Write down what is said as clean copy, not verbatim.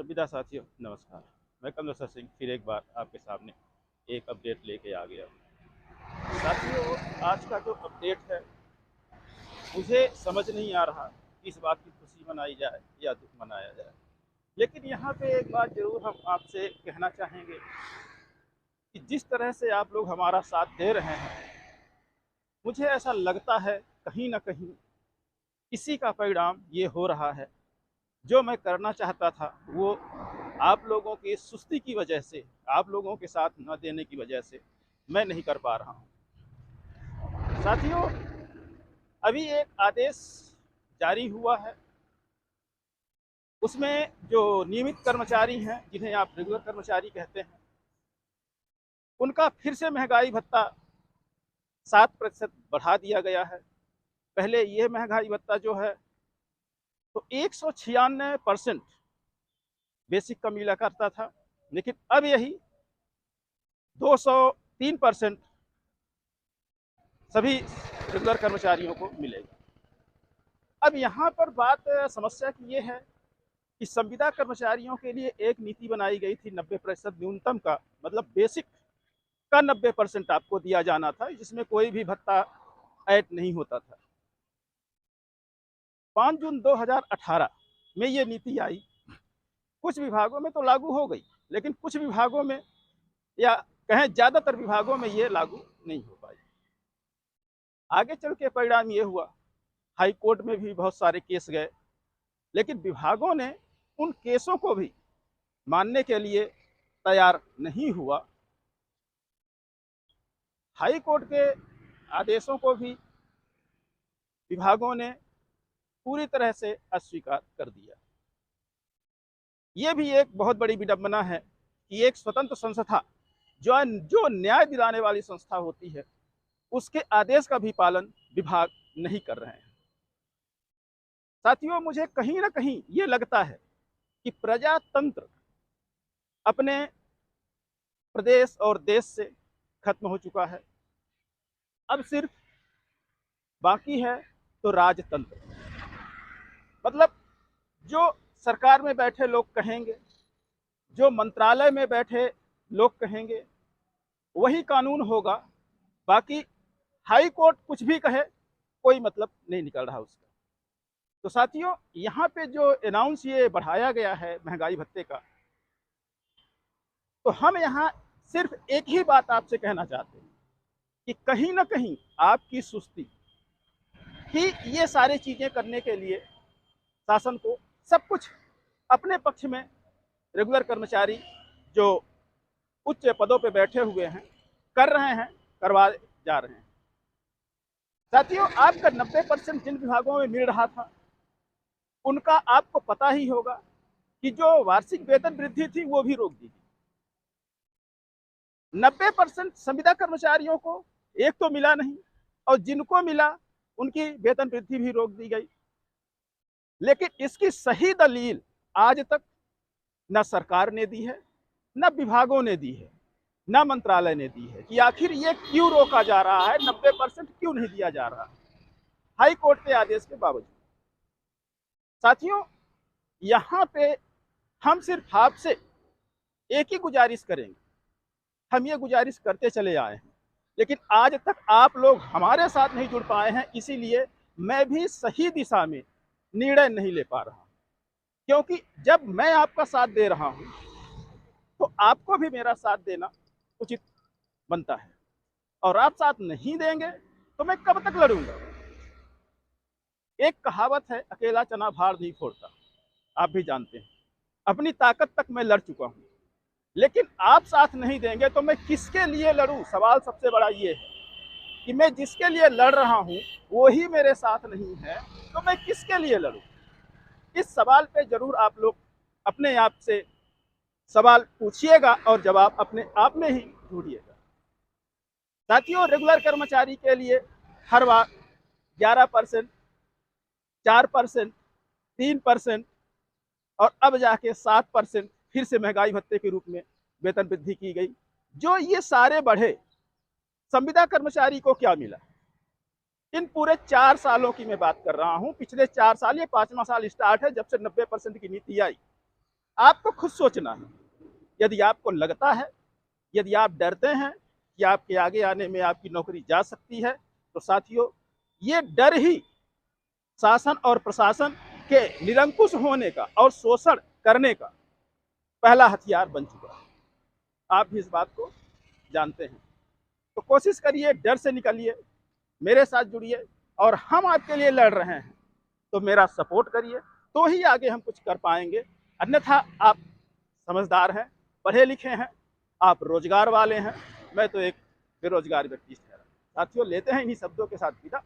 सविता साथियों नमस्कार। मैं कमलेश्वर सिंह फिर एक बार आपके सामने एक अपडेट लेके आ गया हूँ। साथियों, आज का जो अपडेट है मुझे समझ नहीं आ रहा किस बात की खुशी मनाई जाए या दुख मनाया जाए। लेकिन यहाँ पे एक बात जरूर हम आपसे कहना चाहेंगे कि जिस तरह से आप लोग हमारा साथ दे रहे हैं, मुझे ऐसा लगता है कहीं ना कहीं इसी का परिणाम ये हो रहा है। जो मैं करना चाहता था वो आप लोगों की सुस्ती की वजह से, आप लोगों के साथ न देने की वजह से मैं नहीं कर पा रहा हूँ। साथियों, अभी एक आदेश जारी हुआ है। उसमें जो नियमित कर्मचारी हैं, जिन्हें आप रेगुलर कर्मचारी कहते हैं, उनका फिर से महंगाई भत्ता 7% बढ़ा दिया गया है। पहले ये महंगाई भत्ता जो है तो 196% बेसिक का मिला करता था, लेकिन अब यही 203% सभी रेगुलर कर्मचारियों को मिलेगा। अब यहाँ पर बात समस्या की ये है कि संविदा कर्मचारियों के लिए एक नीति बनाई गई थी 90% न्यूनतम का, मतलब बेसिक का 90% आपको दिया जाना था, जिसमें कोई भी भत्ता ऐड नहीं होता था। 5 जून 2018 में ये नीति आई। कुछ विभागों में तो लागू हो गई, लेकिन कुछ विभागों में, या कहें ज़्यादातर विभागों में ये लागू नहीं हो पाई। आगे चल के परिणाम ये हुआ, हाई कोर्ट में भी बहुत सारे केस गए, लेकिन विभागों ने उन केसों को भी मानने के लिए तैयार नहीं हुआ। हाई कोर्ट के आदेशों को भी विभागों ने पूरी तरह से अस्वीकार कर दिया। ये भी एक बहुत बड़ी विडंबना है कि एक स्वतंत्र संस्था, जो न्याय दिलाने वाली संस्था होती है, उसके आदेश का भी पालन विभाग नहीं कर रहे हैं। साथियों, मुझे कहीं ना कहीं ये लगता है कि प्रजातंत्र अपने प्रदेश और देश से खत्म हो चुका है। अब सिर्फ बाकी है तो राजतंत्र। मतलब जो सरकार में बैठे लोग कहेंगे, जो मंत्रालय में बैठे लोग कहेंगे, वही कानून होगा। बाकी हाई कोर्ट कुछ भी कहे, कोई मतलब नहीं निकल रहा उसका। तो साथियों, यहाँ पे जो अनाउंस ये बढ़ाया गया है महंगाई भत्ते का, तो हम यहाँ सिर्फ एक ही बात आपसे कहना चाहते हैं कि कहीं ना कहीं आपकी सुस्ती ही ये सारी चीजें करने के लिए शासन को सब कुछ अपने पक्ष में रेगुलर कर्मचारी जो उच्च पदों पे बैठे हुए हैं कर रहे हैं, करवा जा रहे हैं। साथियों, आपका 90% जिन विभागों में मिल रहा था, उनका आपको पता ही होगा कि जो वार्षिक वेतन वृद्धि थी वो भी रोक दी गई। 90% संविदा कर्मचारियों को एक तो मिला नहीं, और जिनको मिला उनकी वेतन वृद्धि भी रोक दी गई। लेकिन इसकी सही दलील आज तक न सरकार ने दी है, न विभागों ने दी है, न मंत्रालय ने दी है कि आखिर ये क्यों रोका जा रहा है, 90% क्यों नहीं दिया जा रहा है हाई कोर्ट के आदेश के बावजूद। साथियों, यहाँ पे हम सिर्फ आपसे एक ही गुजारिश करेंगे। हम ये गुजारिश करते चले आए हैं, लेकिन आज तक आप लोग हमारे साथ नहीं जुड़ पाए हैं, इसीलिए मैं भी सही दिशा में निर्णय नहीं ले पा रहा। क्योंकि जब मैं आपका साथ दे रहा हूं तो आपको भी मेरा साथ देना उचित बनता है, और आप साथ नहीं देंगे तो मैं कब तक लड़ूंगा। एक कहावत है, अकेला चना भार नहीं फोड़ता, आप भी जानते हैं। अपनी ताकत तक मैं लड़ चुका हूं, लेकिन आप साथ नहीं देंगे तो मैं किसके लिए लड़ूं। सवाल सबसे बड़ा ये है कि मैं जिसके लिए लड़ रहा हूं वो ही मेरे साथ नहीं है, तो मैं किसके लिए लड़ूं। इस सवाल पे जरूर आप लोग अपने आप से सवाल पूछिएगा और जवाब अपने आप में ही ढूंढिएगा। साथियों, रेगुलर कर्मचारी के लिए हर बार 11%, 4%, 3% और अब जाके 7% फिर से महंगाई भत्ते के रूप में वेतन वृद्धि की गई। जो ये सारे बढ़े, संविदा कर्मचारी को क्या मिला? इन पूरे 4 सालों की मैं बात कर रहा हूं। पिछले 4 साल, ये 5वां साल स्टार्ट है जब से 90% की नीति आई। आपको खुद सोचना है। यदि आपको लगता है, यदि आप डरते हैं कि आपके आगे आने में आपकी नौकरी जा सकती है, तो साथियों, ये डर ही शासन और प्रशासन के निरंकुश होने का और शोषण करने का पहला हथियार बन चुका है। आप भी इस बात को जानते हैं। तो कोशिश करिए, डर से निकलिए, मेरे साथ जुड़िए, और हम आपके लिए लड़ रहे हैं, तो मेरा सपोर्ट करिए, तो ही आगे हम कुछ कर पाएंगे। अन्यथा आप समझदार हैं, पढ़े लिखे हैं, आप रोजगार वाले हैं, मैं तो एक बेरोजगार व्यक्ति ठहरा। साथियों, लेते हैं इन्हीं शब्दों के साथ विदा।